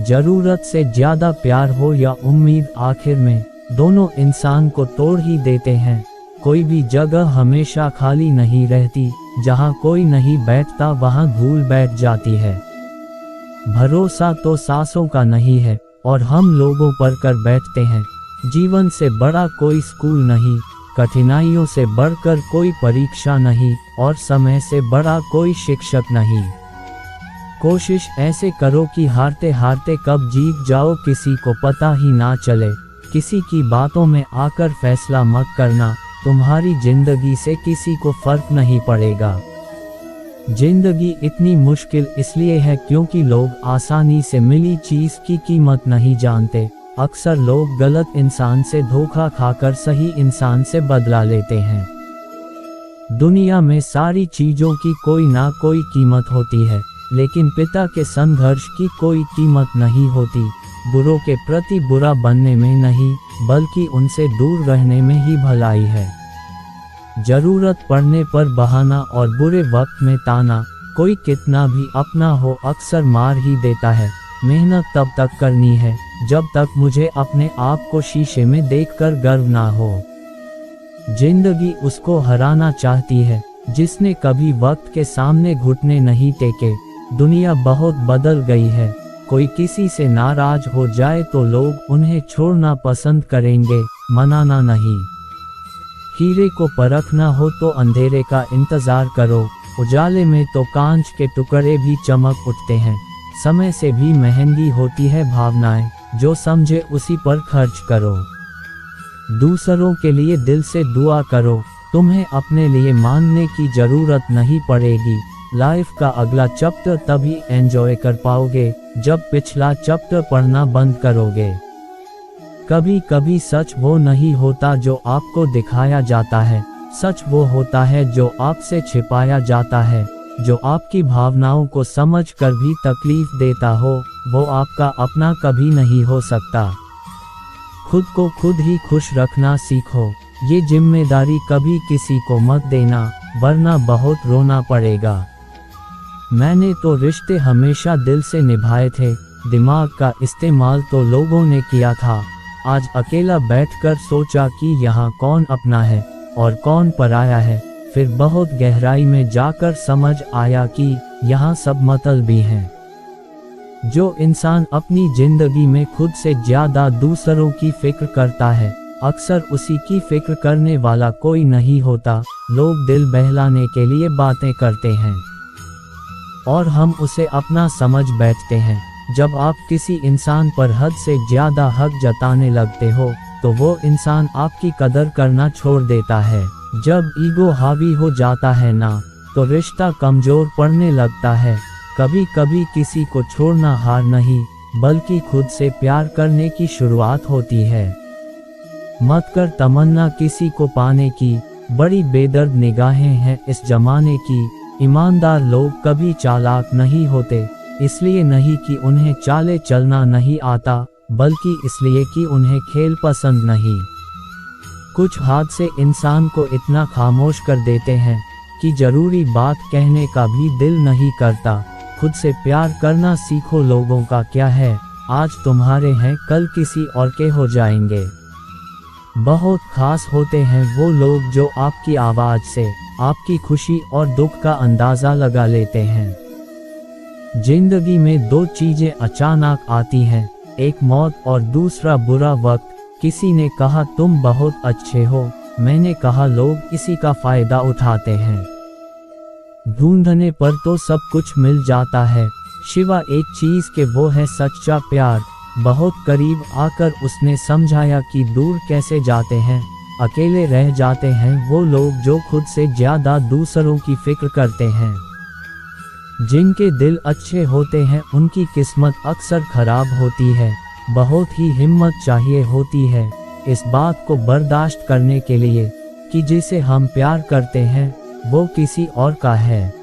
ज़रूरत से ज़्यादा प्यार हो या उम्मीद, आखिर में दोनों इंसान को तोड़ ही देते हैं। कोई भी जगह हमेशा खाली नहीं रहती, जहाँ कोई नहीं बैठता वहाँ धूल बैठ जाती है। भरोसा तो सांसों का नहीं है और हम लोगों पर कर बैठते हैं। जीवन से बड़ा कोई स्कूल नहीं, कठिनाइयों से बढ़कर कोई परीक्षा नहीं, और समय से बड़ा कोई शिक्षक नहीं। कोशिश ऐसे करो कि हारते हारते कब जीत जाओ किसी को पता ही ना चले। किसी की बातों में आकर फैसला मत करना, तुम्हारी जिंदगी से किसी को फर्क नहीं पड़ेगा। जिंदगी इतनी मुश्किल इसलिए है क्योंकि लोग आसानी से मिली चीज की कीमत नहीं जानते। अक्सर लोग गलत इंसान से धोखा खाकर सही इंसान से बदला लेते हैं। दुनिया में सारी चीजों की कोई ना कोई कीमत होती है, लेकिन पिता के संघर्ष की कोई कीमत नहीं होती। बुरों के प्रति बुरा बनने में नहीं, बल्कि उनसे दूर रहने में ही भलाई है। जरूरत पड़ने पर बहाना और बुरे वक्त में ताना, कोई कितना भी अपना हो अक्सर मार ही देता है। मेहनत तब तक करनी है जब तक मुझे अपने आप को शीशे में देखकर गर्व ना हो। जिंदगी उसको हराना चाहती है जिसने कभी वक्त के सामने घुटने नहीं टेके। दुनिया बहुत बदल गई है, कोई किसी से नाराज हो जाए तो लोग उन्हें छोड़ना पसंद करेंगे, मनाना नहीं। हीरे को परखना हो तो अंधेरे का इंतजार करो, उजाले में तो कांच के टुकड़े भी चमक उठते हैं। समय से भी महंगी होती है भावनाएं, जो समझे उसी पर खर्च करो। दूसरों के लिए दिल से दुआ करो, तुम्हें अपने लिए मांगने की जरूरत नहीं पड़ेगी। लाइफ का अगला चैप्टर तभी एंजॉय कर पाओगे जब पिछला चैप्टर पढ़ना बंद करोगे। कभी कभी सच वो नहीं होता जो आपको दिखाया जाता है, सच वो होता है जो आपसे छिपाया जाता है। जो आपकी भावनाओं को समझकर भी तकलीफ देता हो, वो आपका अपना कभी नहीं हो सकता। खुद को खुद ही खुश रखना सीखो, ये जिम्मेदारी कभी किसी को मत देना, वरना बहुत रोना पड़ेगा। मैंने तो रिश्ते हमेशा दिल से निभाए थे, दिमाग का इस्तेमाल तो लोगों ने किया था। आज अकेला बैठकर सोचा कि यहाँ कौन अपना है और कौन पराया है। फिर बहुत गहराई में जाकर समझ आया कि यहाँ सब मतलबी हैं। जो इंसान अपनी जिंदगी में खुद से ज्यादा दूसरों की फिक्र करता है, अक्सर उसी की फिक्र करने वाला कोई नहीं होता। लोग दिल बहलाने के लिए बातें करते हैं और हम उसे अपना समझ बैठते हैं। जब आप किसी इंसान पर हद से ज्यादा हक जताने लगते हो, तो वो इंसान आपकी कदर करना छोड़ देता है। जब ईगो हावी हो जाता है ना, तो रिश्ता कमजोर पड़ने लगता है। कभी कभी किसी को छोड़ना हार नहीं, बल्कि खुद से प्यार करने की शुरुआत होती है। मत कर तमन्ना किसी को पाने की, बड़ी बेदर्द निगाहें हैं इस जमाने की। ईमानदार लोग कभी चालाक नहीं होते, इसलिए नहीं कि उन्हें चाले चलना नहीं आता, बल्कि इसलिए कि उन्हें खेल पसंद नहीं। कुछ हादसे इंसान को इतना खामोश कर देते हैं कि जरूरी बात कहने का भी दिल नहीं करता। खुद से प्यार करना सीखो, लोगों का क्या है, आज तुम्हारे हैं कल किसी और के हो जाएंगे। बहुत खास होते हैं वो लोग जो आपकी आवाज से आपकी खुशी और दुख का अंदाजा लगा लेते हैं। जिंदगी में दो चीजें अचानक आती हैं, एक मौत और दूसरा बुरा वक्त। किसी ने कहा तुम बहुत अच्छे हो, मैंने कहा लोग इसी का फायदा उठाते हैं। ढूंढने पर तो सब कुछ मिल जाता है, सिवा एक चीज के, वो है सच्चा प्यार। बहुत करीब आकर उसने समझाया कि दूर कैसे जाते हैं। अकेले रह जाते हैं वो लोग जो खुद से ज्यादा दूसरों की फिक्र करते हैं। जिनके दिल अच्छे होते हैं उनकी किस्मत अक्सर खराब होती है। बहुत ही हिम्मत चाहिए होती है इस बात को बर्दाश्त करने के लिए कि जिसे हम प्यार करते हैं वो किसी और का है।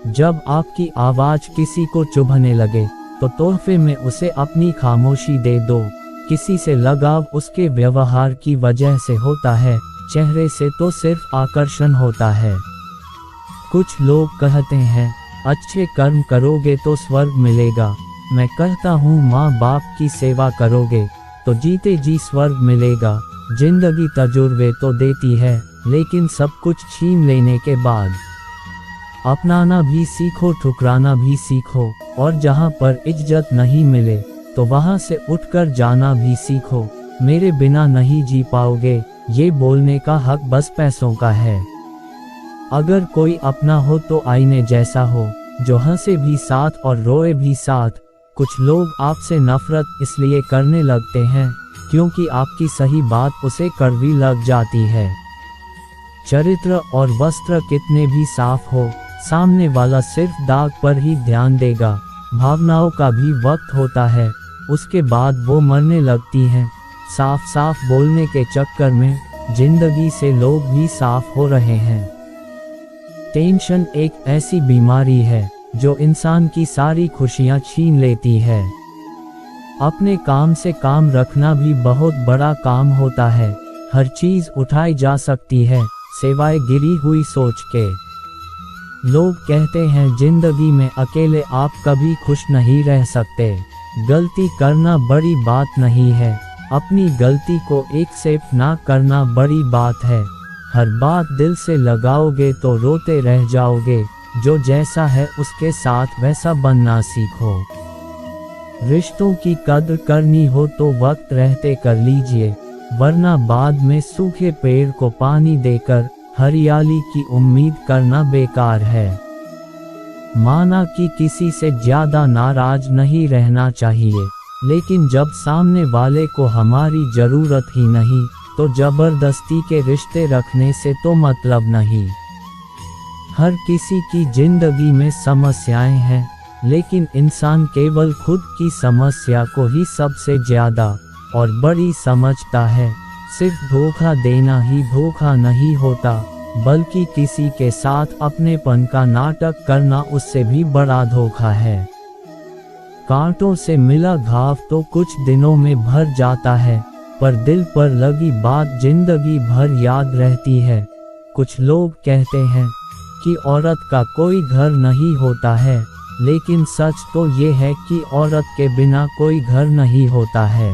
जब आपकी आवाज किसी को चुभने लगे तो तोहफे में उसे अपनी खामोशी दे दो। किसी से लगाव उसके व्यवहार की वजह से होता है, चेहरे से तो सिर्फ आकर्षण होता है। कुछ लोग कहते हैं अच्छे कर्म करोगे तो स्वर्ग मिलेगा, मैं कहता हूँ माँ बाप की सेवा करोगे तो जीते जी स्वर्ग मिलेगा। जिंदगी तजुर्बे तो देती है, लेकिन सब कुछ छीन लेने के बाद अपनाना भी सीखो, ठुकराना भी सीखो, और जहाँ पर इज्जत नहीं मिले तो वहाँ से उठकर जाना भी सीखो। मेरे बिना नहीं जी पाओगे, ये बोलने का हक बस पैसों का है। अगर कोई अपना हो तो आईने जैसा हो, जो हंसे भी साथ और रोए भी साथ। कुछ लोग आपसे नफरत इसलिए करने लगते हैं क्योंकि आपकी सही बात उसे कड़वी लग जाती है। चरित्र और वस्त्र कितने भी साफ हो, सामने वाला सिर्फ दाग पर ही ध्यान देगा। भावनाओं का भी वक्त होता है, उसके बाद वो मरने लगती हैं। साफ साफ बोलने के चक्कर में जिंदगी से लोग भी साफ हो रहे हैं। टेंशन एक ऐसी बीमारी है जो इंसान की सारी खुशियां छीन लेती है। अपने काम से काम रखना भी बहुत बड़ा काम होता है। हर चीज उठाई जा सकती है सिवाय गिरी हुई सोच के। लोग कहते हैं जिंदगी में अकेले आप कभी खुश नहीं रह सकते। गलती करना बड़ी बात नहीं है, अपनी गलती को एक्सेप्ट ना करना बड़ी बात है। हर बात दिल से लगाओगे तो रोते रह जाओगे। जो जैसा है उसके साथ वैसा बनना सीखो। रिश्तों की कद्र करनी हो तो वक्त रहते कर लीजिए, वरना बाद में सूखे पेड़ को पानी देकर हरियाली की उम्मीद करना बेकार है। माना कि किसी से ज्यादा नाराज नहीं रहना चाहिए, लेकिन जब सामने वाले को हमारी जरूरत ही नहीं तो जबरदस्ती के रिश्ते रखने से तो मतलब नहीं। हर किसी की जिंदगी में समस्याएं हैं, लेकिन इंसान केवल खुद की समस्या को ही सबसे ज्यादा और बड़ी समझता है। सिर्फ धोखा देना ही धोखा नहीं होता, बल्कि किसी के साथ अपनेपन का नाटक करना उससे भी बड़ा धोखा है। कांटों से मिला घाव तो कुछ दिनों में भर जाता है, पर दिल पर लगी बात जिंदगी भर याद रहती है। कुछ लोग कहते हैं कि औरत का कोई घर नहीं होता है, लेकिन सच तो ये है कि औरत के बिना कोई घर नहीं होता है।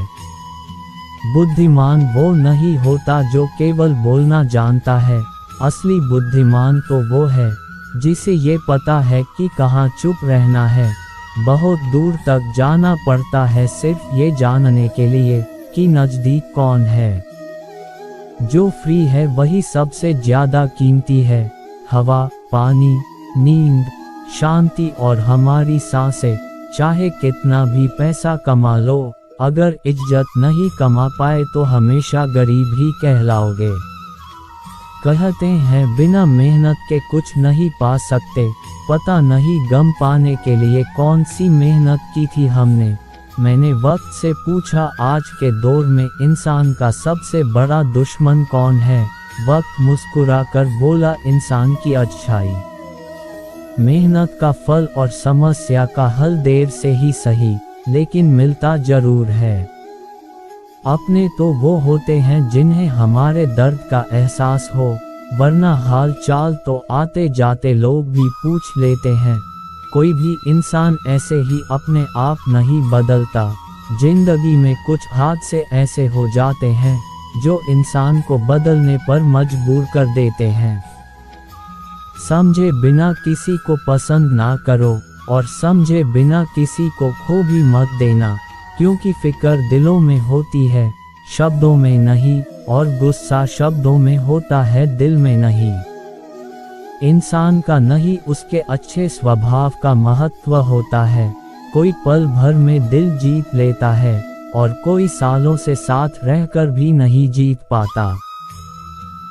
बुद्धिमान वो नहीं होता जो केवल बोलना जानता है, असली बुद्धिमान तो वो है जिसे ये पता है कि कहाँ चुप रहना है। बहुत दूर तक जाना पड़ता है सिर्फ ये जानने के लिए कि नज़दीक कौन है। जो फ्री है वही सबसे ज्यादा कीमती है। हवा, पानी, नींद, शांति और हमारी सांसें। चाहे कितना भी पैसा कमा लो, अगर इज्जत नहीं कमा पाए तो हमेशा गरीब ही कहलाओगे। कहते हैं बिना मेहनत के कुछ नहीं पा सकते, पता नहीं गम पाने के लिए कौन सी मेहनत की थी हमने। मैंने वक्त से पूछा आज के दौर में इंसान का सबसे बड़ा दुश्मन कौन है। वक्त मुस्कुरा कर बोला इंसान की अच्छाई। मेहनत का फल और समस्या का हल देर से ही सही, लेकिन मिलता जरूर है। अपने तो वो होते हैं जिन्हें हमारे दर्द का एहसास हो, वरना हाल चाल तो आते जाते लोग भी पूछ लेते हैं। कोई भी इंसान ऐसे ही अपने आप नहीं बदलता। जिंदगी में कुछ हादसे ऐसे हो जाते हैं जो इंसान को बदलने पर मजबूर कर देते हैं। समझे बिना किसी को पसंद ना करो, और समझे बिना किसी को खो भी मत देना, क्योंकि फिक्र दिलों में होती है, शब्दों में नहीं, और गुस्सा शब्दों में होता है, दिल में नहीं। इंसान का नहीं उसके अच्छे स्वभाव का महत्व होता है। कोई पल भर में दिल जीत लेता है और कोई सालों से साथ रहकर भी नहीं जीत पाता।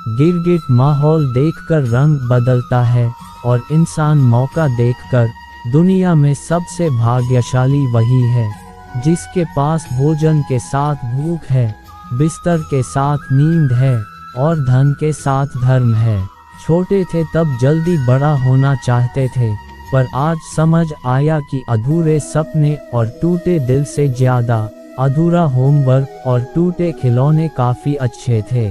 गिरगिट माहौल देखकर रंग बदलता है और इंसान मौका देखकर। दुनिया में सबसे भाग्यशाली वही है जिसके पास भोजन के साथ भूख है, बिस्तर के साथ नींद है और धन के साथ धर्म है। छोटे थे तब जल्दी बड़ा होना चाहते थे, पर आज समझ आया कि अधूरे सपने और टूटे दिल से ज्यादा अधूरा होमवर्क और टूटे खिलौने काफी अच्छे थे।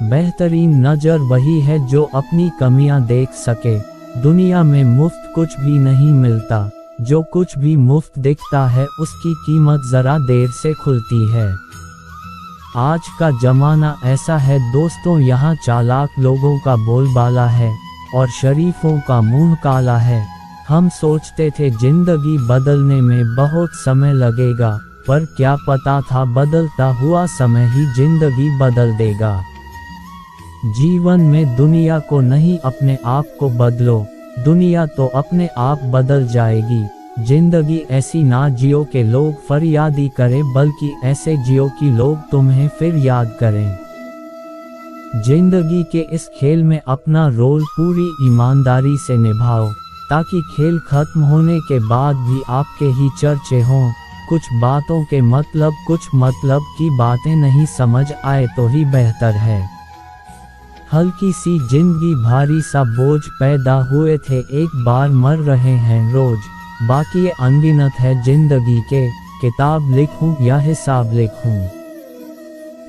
बेहतरीन नजर वही है जो अपनी कमियां देख सके। दुनिया में मुफ्त कुछ भी नहीं मिलता, जो कुछ भी मुफ्त दिखता है उसकी कीमत जरा देर से खुलती है। आज का जमाना ऐसा है दोस्तों, यहाँ चालाक लोगों का बोलबाला है और शरीफों का मुंह काला है। हम सोचते थे जिंदगी बदलने में बहुत समय लगेगा, पर क्या पता था बदलता हुआ समय ही जिंदगी बदल देगा। जीवन में दुनिया को नहीं अपने आप को बदलो, दुनिया तो अपने आप बदल जाएगी। जिंदगी ऐसी ना जियो के लोग फरियादी करें, बल्कि ऐसे जियो कि लोग तुम्हें फिर याद करें। जिंदगी के इस खेल में अपना रोल पूरी ईमानदारी से निभाओ, ताकि खेल खत्म होने के बाद भी आपके ही चर्चे हों। कुछ बातों के मतलब कुछ मतलब की बातें नहीं समझ आए तो ही बेहतर है। हल्की सी जिंदगी भारी सा बोझ, पैदा हुए थे एक बार मर रहे हैं रोज। बाकी ये अनगिनत है जिंदगी के, किताब लिखूं या हिसाब लिखूं।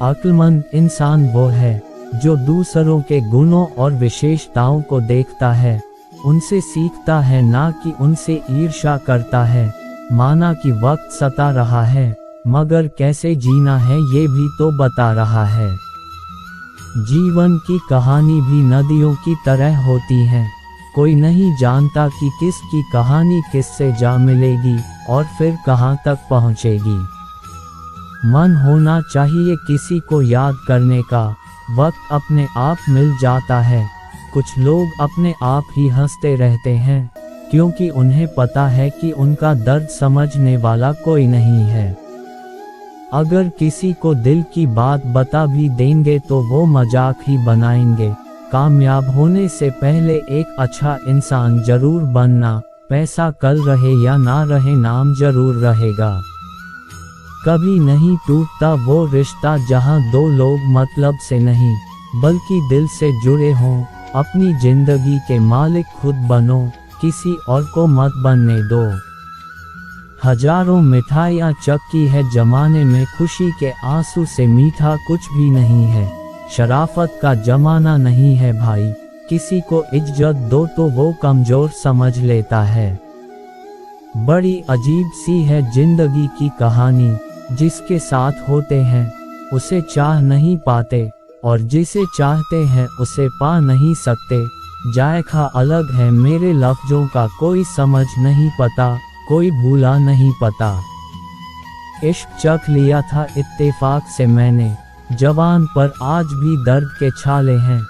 अक्लमंद इंसान वो है जो दूसरों के गुणों और विशेषताओं को देखता है, उनसे सीखता है ना कि उनसे ईर्ष्या करता है। माना कि वक्त सता रहा है, मगर कैसे जीना है ये भी तो बता रहा है। जीवन की कहानी भी नदियों की तरह होती है, कोई नहीं जानता कि किसकी कहानी किससे जा मिलेगी और फिर कहाँ तक पहुँचेगी। मन होना चाहिए किसी को याद करने का, वक्त अपने आप मिल जाता है। कुछ लोग अपने आप ही हंसते रहते हैं, क्योंकि उन्हें पता है कि उनका दर्द समझने वाला कोई नहीं है। अगर किसी को दिल की बात बता भी देंगे तो वो मजाक ही बनाएंगे। कामयाब होने से पहले एक अच्छा इंसान जरूर बनना, पैसा कल रहे या ना रहे नाम जरूर रहेगा। कभी नहीं टूटता वो रिश्ता जहां दो लोग मतलब से नहीं बल्कि दिल से जुड़े हों। अपनी जिंदगी के मालिक खुद बनो, किसी और को मत बनने दो। हजारों मिठाइयाँ चक्की है जमाने में, खुशी के आंसू से मीठा कुछ भी नहीं है। शराफत का जमाना नहीं है भाई, किसी को इज्जत दो तो वो कमजोर समझ लेता है। बड़ी अजीब सी है जिंदगी की कहानी, जिसके साथ होते हैं उसे चाह नहीं पाते और जिसे चाहते हैं उसे पा नहीं सकते। जायका अलग है मेरे लफ्जों का, कोई समझ नहीं पता, कोई भूला नहीं पता। इश्क चख लिया था इत्तेफाक से मैंने, जवान पर आज भी दर्द के छाले हैं।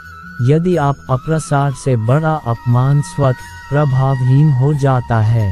यदि आप अप्रसार से बड़ा अपमान स्वतः प्रभावहीन हो जाता है।